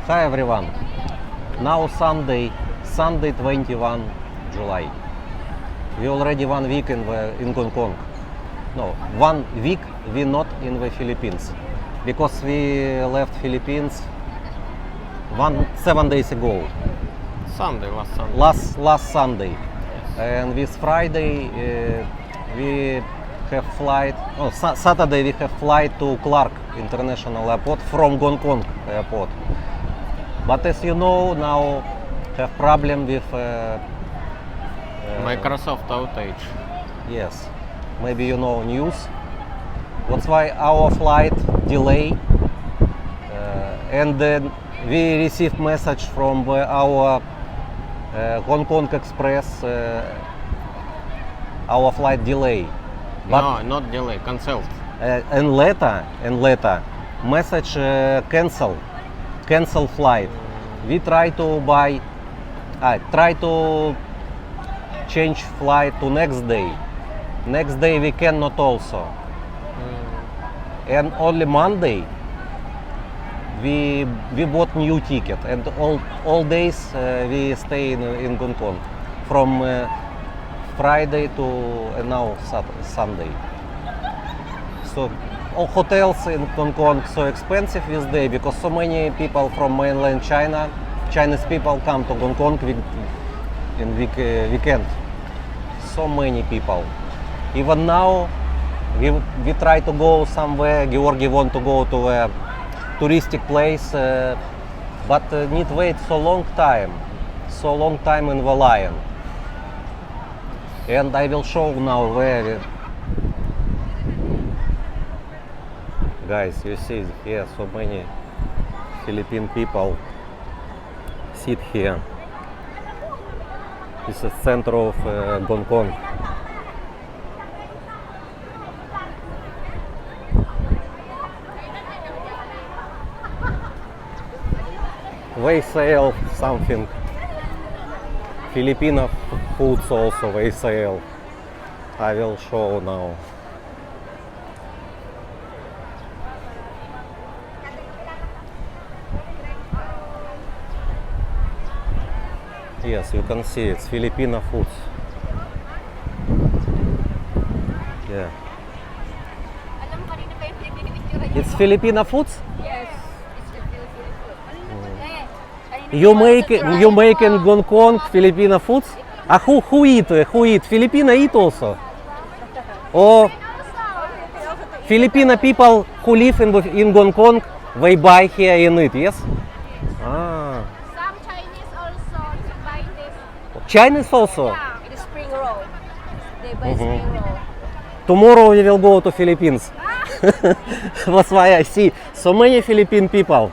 Hi everyone. Now Sunday 21 July. We already 1 week in Hong Kong. No, 1 week we not in the Philippines because we left Philippines 7 days ago. Last Sunday. Last Sunday. Yes. And this Friday we have flight. Oh, Saturday we have flight to Clark International Airport from Hong Kong Airport. But as you know, now have problem with Microsoft outage. yes, maybe you know news. That's why our flight delay, and then we received message from our Hong Kong Express, our flight delay. But No, not delay, cancelled. and later message cancel flight. We try to change flight to next day. Next day we cannot also. And only Monday we bought new ticket, and all days we stay in Hong Kong from Friday to now Sunday. So all hotels in Hong Kong so expensive this day because so many people from mainland China, Chinese people come to Hong Kong in weekend. So many people. Even now we try to go somewhere. Georgi want to go to a touristic place, but need wait so long time in the line. And I will show now where. Guys, you see here so many Philippine people sit here. This is center of Hong Kong. They sell something. Filipino foods also they sell. I will show now. Yes, you can see it's Filipino foods. Yeah. It's Filipino foods? Yes, it's the Filipino food. You make in Hong Kong Filipino foods? Who eat? Filipino eat also? Or Filipino people who live in Hong Kong, they buy here and eat, yes? Ah. Some Chinese also buy this. Chinese also? Yeah, it is spring roll. They buy spring roll. Tomorrow we will go to Philippines. That's why I see so many Philippine people.